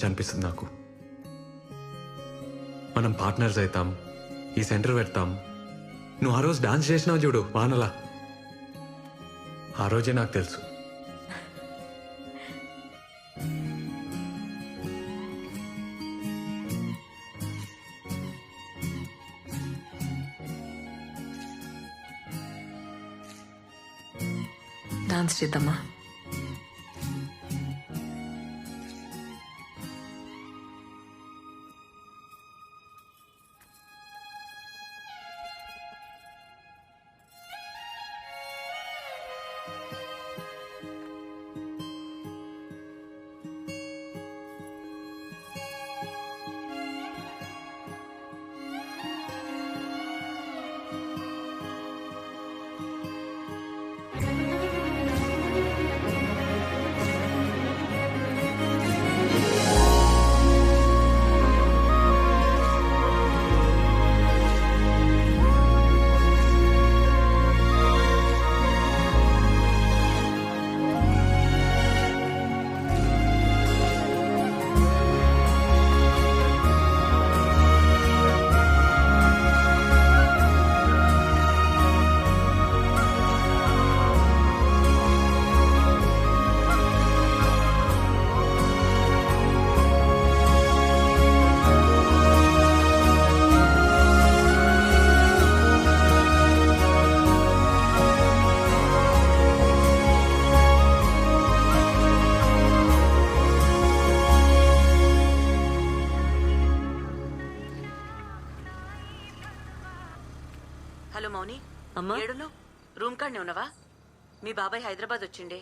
అనిపిస్తుంది నాకు. మనం పార్ట్నర్స్ అవుతాం, ఈ సెంటర్ పెడతాం. నువ్వు ఆ రోజు డాన్స్ చేసినావు చూడు వానలా, ఆ రోజే నాకు తెలుసు. డాన్స్ చేద్దామా? హలో మౌని, అమ్మా ఏడును రూమ్ కాడనే ఉన్నావా? మీ బాబాయ్ హైదరాబాద్ వచ్చిండే,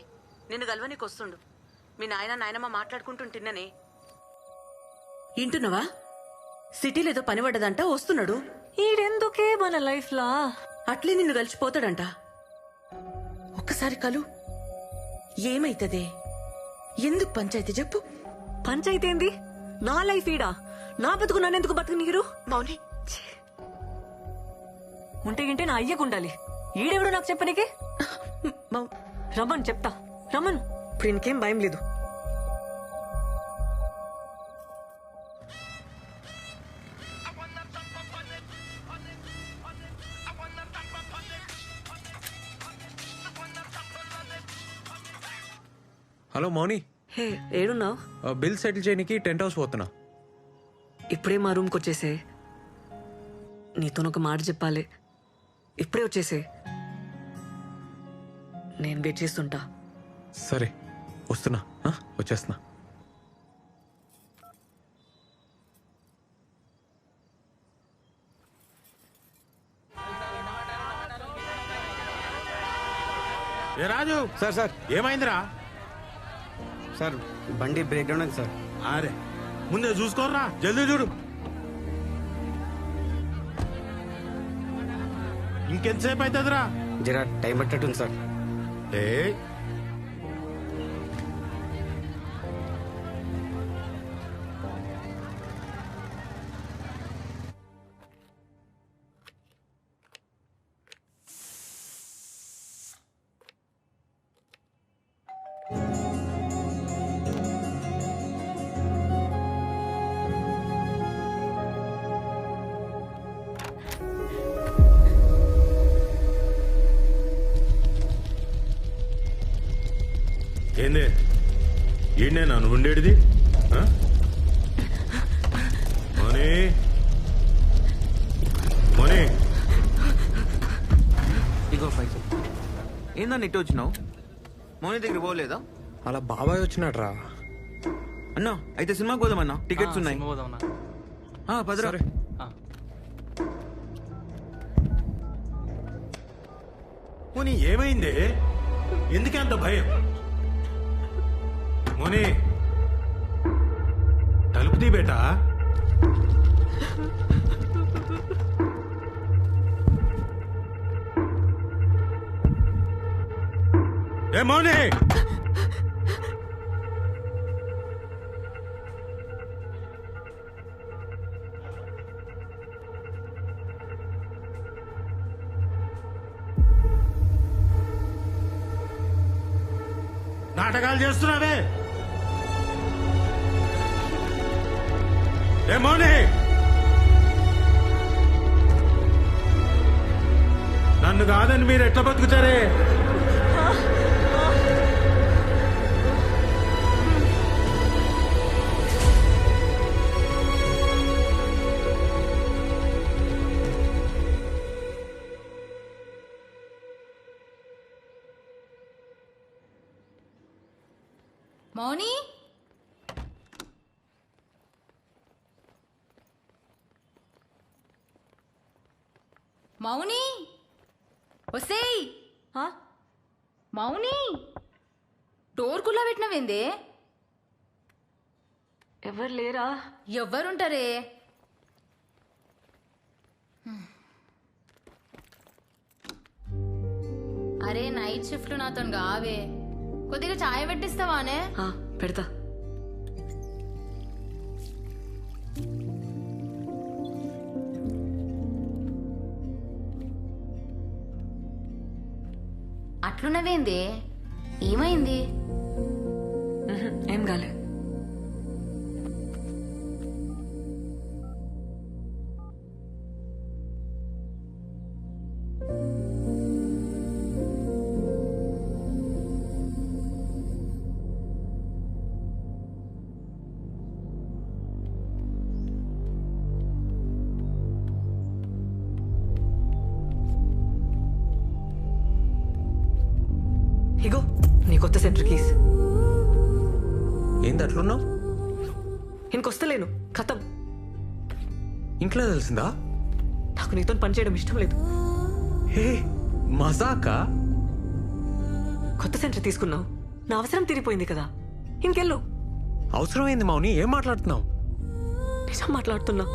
నిన్ను గల్వనికి వస్తుండు. మీ నాయనమ్మ మాట్లాడుకుంటుంటిన్ననే. ఇంటున్నావా? సిటీలో ఏదో పని పడ్డదంట, వస్తున్నాడు. ఈడెందుకే మన లైఫ్ లా అట్లే నిన్ను కలిసిపోతాడంట. ఒక్కసారి కలు, ఏమైతదే? ఎందుకు పంచాయతీ చెప్పు. పంచాయతీ ఏంది? నా లైఫ్ ఈడా, నా బతుకు నన్నెందుకు బతుకు నీరు? మౌని, ఉంటే గింటే నా అయ్యకుండాలి. ఈడెవడు నాకు చెప్పనీకి? రమ్మను చెప్తా, రమ్మను. ఇప్పుడు ఇంకేం భయం లేదు. హలో మౌని, హే ఏడున్నావు? బిల్ సెటిల్ చేయడానికి టెంట్ హౌస్ పోతున్నా. ఇప్పుడే మా రూమ్కి వచ్చేసే. నీతోనొక మాట చెప్పాలి. ఇప్పుడే వచ్చేసే, నేను వెయిట్ చేస్తుంటా. సరే వస్తున్నా, వచ్చేస్తున్నా. ఏ రాజు, సార్ సార్ ఏమైందిరా? సార్ బండి బ్రేక్ డౌన్ అయింది సార్. అరే ముందే చూసుకోర్రా, జల్దీ చూడు. ఇంకెంతసేపు అవుతుందిరా? జరా టైం పట్టట్టుంది సార్. ఏ ఏందే ఈయనేనా నువ్వు ఉండేది? మోనీ, మోనీ, ఇగో పైసలు. ఏందన్న ఇటు వచ్చినావు? మోని దగ్గర పోలేదా? అలా బాబాయ్ వచ్చినాడు రా. అన్నా అయితే సినిమాకి పోదామన్నా, టికెట్స్ ఉన్నాయి. పదరా. మోనీ ఏమైంది? ఎందుకే అంత భయం? మోనీ తలుపు తీ బేటా. ఏ మోనీ, నాటకాలు చేస్తున్నావే? ఏ మౌని నన్ను కాదని మీరు ఎట్లా బతుకుతారే? మౌని మౌని ఒసేయ్ మౌని డోర్ కుల్లా పెట్టినవేందే? ఎవరు లేరా? ఎవ్వరుంటారే? అరే నైట్ షిఫ్ట్ నాతో కావే, కొద్దిగా చాయ్ పెట్టిస్తావానే? పెడతా. అట్లున్నవేందే? ఏమైంది? ఏం కాలే. ఇగో నీ కొత్త సెంటర్ కీస్. ఏంది అట్లున్నావు? ఇంకొస్తలేను, ఖతం. ఇంట్లో తెలిసిందా? నాకు నీతో పని చేయడం ఇష్టం లేదు. హే మజాకా? కొత్త సెంటర్ తీసుకున్నావు, నా అవసరం తీరిపోయింది కదా, ఇంకెళ్ళు. అవసరమైంది మౌని, ఏం మాట్లాడుతున్నావు? నిజం మాట్లాడుతున్నా.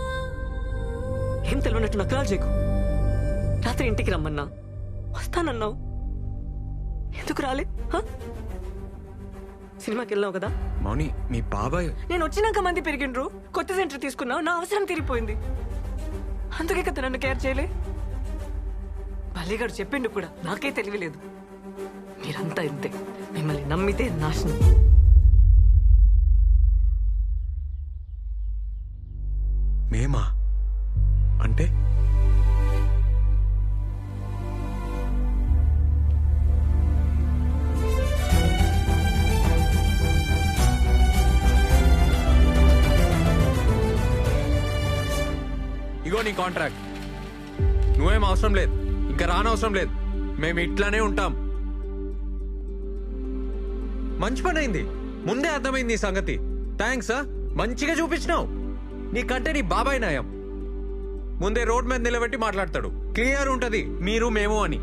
ఏం తెలియనట్టు నకరాలు చేయకు. రాత్రి ఇంటికి రమ్మన్నా వస్తానన్నావు, ఎందుకు రాలే? సినిమాకి వెళ్ళావు కదా. మౌని మీ బాబాయ్. నేను వచ్చినాక మంది పెరిగిండ్రు, కొత్త సెంటర్ తీసుకున్నావు, నా అవసరం తీరిపోయింది, అందుకే కదా నన్ను కేర్ చేయలే. బల్లిగాడు చెప్పిండు కూడా, నాకే తెలియలేదు. మీరంతా ఇంతే, మిమ్మల్ని నమ్మితే నాశనం. మేమా అంటే? ఇగో నీ కాంట్రాక్ట్, నువ్వేం అవసరం లేదు, ఇంకా రానవసరం లేదు, మేము ఇట్లానే ఉంటాం. మంచి పని అయింది, ముందే అర్థమైంది ఈ సంగతి. థ్యాంక్స్. మంచిగా చూపించినావు. నీకంటే నీ బాబాయ్ నయం. ముందే రోడ్ మీద నిలబెట్టి మాట్లాడతాడు, క్లియర్ ఉంటది మీరు మేము అని.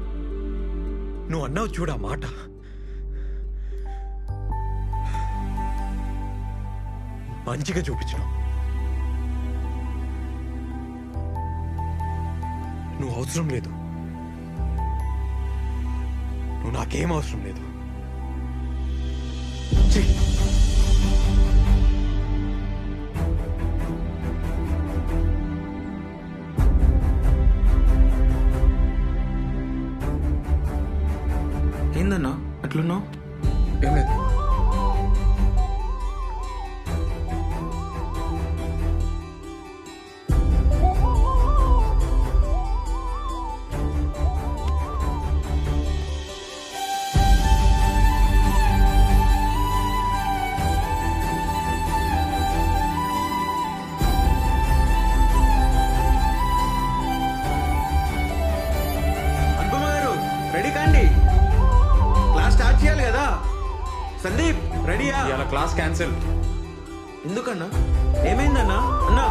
నువ్వు అన్నావు చూడా మాట. మంచిగా చూపించినావు. నువ్వు అవసరం లేదు, నువ్వు నాకేం అవసరం లేదు. ఛీ! ఏందన్నా అట్లున్నావు? ఏం లేదు. అనుపమ గారు రెడీ కాండి, క్లాస్ స్టార్ట్ చేయాలి కదా. సందీప్ రెడీయా? ఇవాళ క్లాస్ క్యాన్సిల్. ఎందుకన్నా? ఏమైందన్నా? అన్నా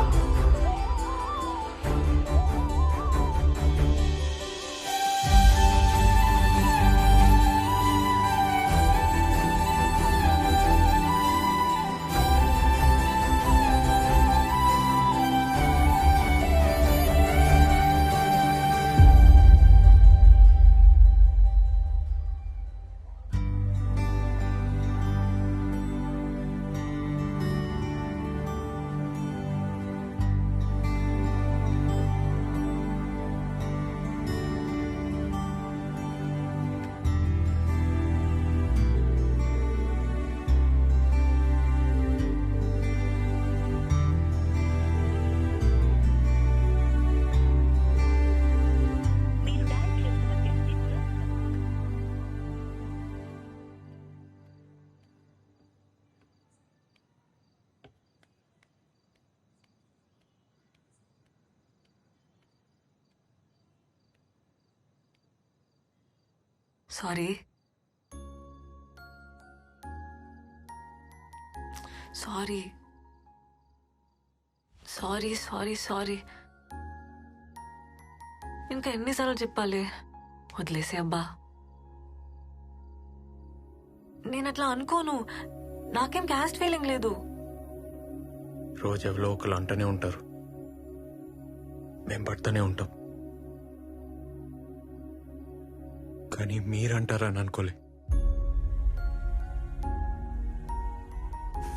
sorry sorry sorry sorry sorry ఇంకా ఎన్నిసార్లు చెప్పాలి వదిలేసే అబ్బా నేను అట్లా అనుకోను నాకేం క్యాస్ట్ ఫీలింగ్ లేదు రోజు ఎవరో ఒకరు అంటూనే ఉంటారు మేం పడుతూనే ఉంటాం కానీ మీరంటారని అనుకోలే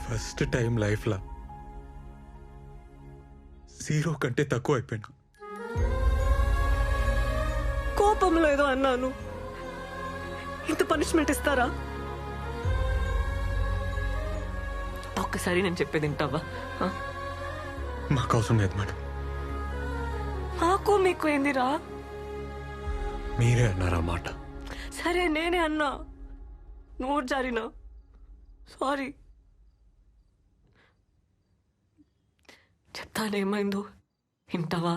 ఫస్ట్ టైం లైఫ్లో 0 కంటే తక్కువ అయిపోయినా కోపంలో ఏదో అన్నాను ఇంత పనిష్మెంట్ ఇస్తారా ఒక్కసారి నేను చెప్పేది వింటావా మాకు అవసరం లేదు మేడం మాకు మీకు ఏందిరా మీరే అన్నారు ఆ మాట సరే నేనే అన్నా నోరు జారినా సారీ చెప్తానేమైందో వింటావా